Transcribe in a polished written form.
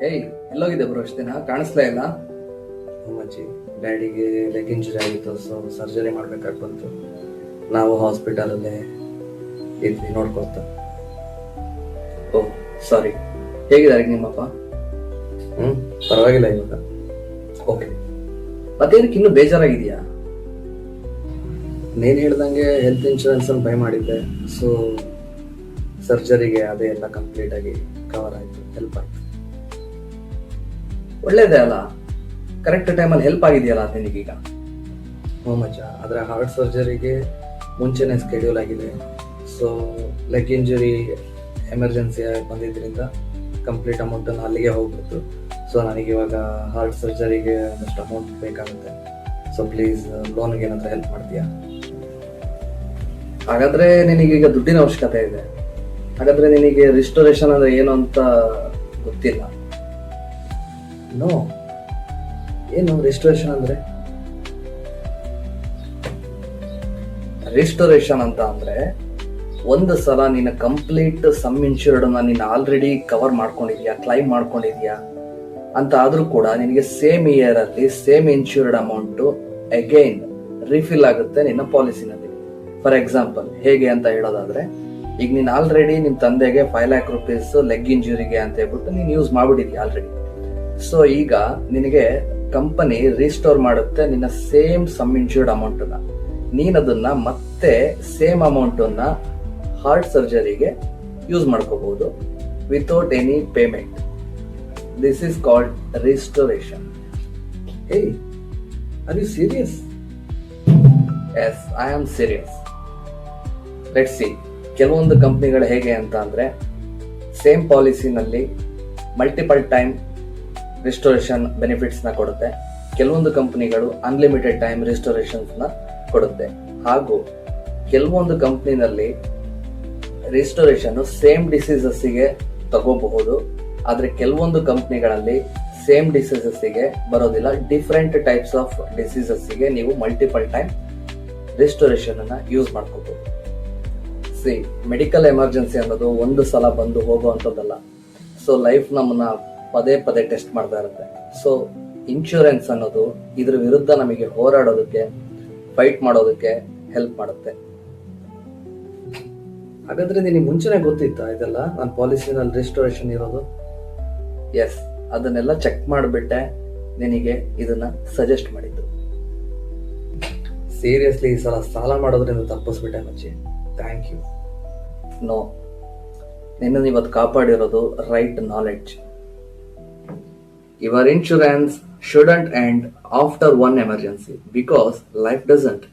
ಏಯ್, ಎಲ್ಲೋಗಿದೆ ಬ್ರೋ? ಇಷ್ಟು ದಿನ ಕಾಣಿಸ್ಲೇ ಇಲ್ಲ. ಅಮ್ಮಾಜಿ ಡ್ಯಾಡಿಗೆ ಲೆಗ್ ಇಂಜುರಿ ಆಗಿತ್ತು, ಸೊ ಸರ್ಜರಿ ಮಾಡ್ಬೇಕಾಗಿ ಬಂತು. ನಾವು ಹಾಸ್ಪಿಟಲಲ್ಲೇ ಇದ್ವಿ ನೋಡ್ಕೊತ. ಓಹ್ ಸಾರಿ. ಹೇಗಿದ್ದಾರೆ ನಿಮ್ಮಪ್ಪ? ಪರವಾಗಿಲ್ಲ ಇವಾಗ. ಓಕೆ. ಮತ್ತೇನಕ್ಕೆ ಇನ್ನೂ ಬೇಜಾರಾಗಿದೆಯಾ? ನೀನು ಹೇಳ್ದಂಗೆ ಹೆಲ್ತ್ ಇನ್ಶೂರೆನ್ಸ್ ಅನ್ನು ಬೈ ಮಾಡಿದ್ದೆ, ಸೊ ಸರ್ಜರಿಗೆ ಅದೇ ಎಲ್ಲ ಕಂಪ್ಲೀಟ್ ಆಗಿ ಕವರ್ ಆಯಿತು, ಹೆಲ್ಪ್ ಆಯಿತು. ಒಳ್ಳೇದೇ ಅಲ್ಲ, ಕರೆಕ್ಟ್ ಟೈಮಲ್ಲಿ ಹೆಲ್ಪ್ ಆಗಿದೆಯಲ್ಲ ನಿನಗೀಗ. ಮಚ್ಚ, ಆದರೆ ಹಾರ್ಟ್ ಸರ್ಜರಿಗೆ ಮುಂಚೆನೇ ಸ್ಕೆಡ್ಯೂಲ್ ಆಗಿದೆ. ಸೊ ಲೆಗ್ ಇಂಜುರಿ ಎಮರ್ಜೆನ್ಸಿ ಬಂದಿದ್ದರಿಂದ ಕಂಪ್ಲೀಟ್ ಅಮೌಂಟನ್ನು ಅಲ್ಲಿಗೆ ಹೋಗ್ಬಿಡ್ತು. ಸೊ ನನಗಿವಾಗ ಹಾರ್ಟ್ ಸರ್ಜರಿಗೆ ಒಂದಷ್ಟು ಅಮೌಂಟ್ ಬೇಕಾಗುತ್ತೆ. ಸೊ ಪ್ಲೀಸ್ ಲೋನ್ಗೆ ಏನಾದರೂ ಹೆಲ್ಪ್ ಮಾಡ್ತೀಯಾ? ಹಾಗಾದ್ರೆ ನಿನಗೀಗ ದುಡ್ಡಿನ ಅವಶ್ಯಕತೆ ಇದೆ. ಹಾಗಾದ್ರೆ ನಿನಗೆ ರಿಸ್ಟೋರೇಷನ್ ಅಂದ್ರೆ ಏನು ಅಂತ ಗೊತ್ತಿಲ್ಲ. ನೋ, ಏನು ರೆಸ್ಟೋರೇಷನ್ ಅಂದರೆ? ರಿಸ್ಟೋರೇಷನ್ ಅಂತ ಅಂದ್ರೆ ಒಂದು ಸಲ ನೀನು ಕಂಪ್ಲೀಟ್ ಸಮ್ ಇನ್ಶೂರ್ಡ್ ನೀನು ಆಲ್ರೆಡಿ ಕವರ್ ಮಾಡ್ಕೊಂಡಿದ್ಯಾ, ಕ್ಲೈಮ್ ಮಾಡ್ಕೊಂಡಿದ್ಯಾ ಅಂತ ಆದ್ರೂ ಕೂಡ ನಿನಗೆ ಸೇಮ್ ಇಯರ್ ಅಲ್ಲಿ same insured amount again refill ಆಗುತ್ತೆ ನಿನ್ನ ಪಾಲಿಸಿನಲ್ಲಿ. ಫಾರ್ ಎಕ್ಸಾಂಪಲ್ ಹೇಗೆ ಅಂತ ಹೇಳೋದಾದ್ರೆ, ಈಗ ನೀನು ಆಲ್ರೆಡಿ ನಿಮ್ ತಂದೆಗೆ 5 lakh rupees ಲೆಗ್ ಇಂಜುರಿಗೆ ಅಂತ ಹೇಳ್ಬಿಟ್ಟು ನೀನು ಯೂಸ್ ಮಾಡ್ಬಿಟ್ಟಿದ್ಯಾ ಆಲ್ರೆಡಿ. ಸೊ ಈಗ ನಿನಗೆ ಕಂಪನಿ ರಿಸ್ಟೋರ್ ಮಾಡುತ್ತೆ ನಿನ್ನ ಸೇಮ್ ಸಮ್ ಇನ್ಶೂರ್ಡ್ ಅಮೌಂಟ್ ಅನ್ನ. ನೀನ್ ಅದನ್ನ ಮತ್ತೆ ಸೇಮ್ ಅಮೌಂಟ್ ಅನ್ನ ಹಾರ್ಟ್ ಸರ್ಜರಿಗೆ ಯೂಸ್ ಮಾಡ್ಕೋಬಹುದು without any payment. This is called restoration. Hey, are you serious? Yes, I am serious. Let's see, ಕೆಲವೊಂದು ಕಂಪ್ನಿಗಳು ಹೇಗೆ ಅಂತ ಅಂದ್ರೆ ಸೇಮ್ ಪಾಲಿಸಿನಲ್ಲಿ ಮಲ್ಟಿಪಲ್ ಟೈಮ್ ರಿಸ್ಟೋರೇಷನ್ ಬೆನಿಫಿಟ್ಸ್ ನ ಕೊಡುತ್ತೆ. ಕೆಲವೊಂದು ಕಂಪನಿಗಳು ಅನ್ಲಿಮಿಟೆಡ್ ಟೈಮ್ ರಿಸ್ಟೋರೇಷನ್ಸ್ ನ ಕೊಡುತ್ತೆ. ಹಾಗೂ ಕೆಲವೊಂದು ಕಂಪ್ನಿನಲ್ಲಿ ರಿಸ್ಟೋರೇಷನ್ ಸೇಮ್ ಡಿಸೀಸಸ್ ಗೆ ತಗೋಬಹುದು. ಆದ್ರೆ ಕೆಲವೊಂದು ಕಂಪ್ನಿಗಳಲ್ಲಿ ಸೇಮ್ ಡಿಸೀಸಸ್ ಗೆ ಬರೋದಿಲ್ಲ. ಡಿಫ್ರೆಂಟ್ ಟೈಪ್ಸ್ ಆಫ್ ಡಿಸೀಸಸ್ ಗೆ ನೀವು ಮಲ್ಟಿಪಲ್ ಟೈಮ್ ರಿಸ್ಟೋರೇಷನ್ ಅನ್ನ ಯೂಸ್ ಮಾಡ್ಕೋಬಹುದು. ಸಿ, ಮೆಡಿಕಲ್ ಎಮರ್ಜೆನ್ಸಿ ಅನ್ನೋದು ಒಂದು ಸಲ ಬಂದು ಹೋಗುವಂಥದ್ದಲ್ಲ. ಸೊ ಲೈಫ್ ನಮ್ಮನ್ನ ಪದೇ ಪದೇ ಟೆಸ್ಟ್ ಮಾಡ್ತಾ ಇರುತ್ತೆ. ಸೊ ಇನ್ಶೂರೆನ್ಸ್ ಅನ್ನೋದು ಇದ್ರ ವಿರುದ್ಧ ನಮಗೆ ಹೋರಾಡೋದಕ್ಕೆ, ಫೈಟ್ ಮಾಡೋದಕ್ಕೆ ಹೆಲ್ಪ್ ಮಾಡುತ್ತೆ. ಹಾಗಾದ್ರೆ ನಿನಗೆ ಮುಂಚೆನೆ ಗೊತ್ತಿತ್ತಾ ಇದೆಲ್ಲ, ನನ್ನ ಪಾಲಿಸಿನಲ್ಲಿ ರಿಸ್ಟೋರೇಷನ್ ಇರೋದು? ಎಸ್, ಅದನ್ನೆಲ್ಲ ಚೆಕ್ ಮಾಡಿಬಿಟ್ಟೆ ನಿನಗೆ ಇದನ್ನ ಸಜೆಸ್ಟ್ ಮಾಡಿದ್ದು. ಸೀರಿಯಸ್ಲಿ ಈ ಸಲ ಸಾಲ ಮಾಡೋದ್ರಿಂದ ತಪ್ಪಿಸ್ಬಿಟ್ಟೆ ಮಚ್ಚಿ. Thank you. ನೋ, ನಿನ್ನನ್ನು ಇವತ್ತು ಕಾಪಾಡಿರೋದು right knowledge. Your insurance shouldn't end after one emergency because life doesn't.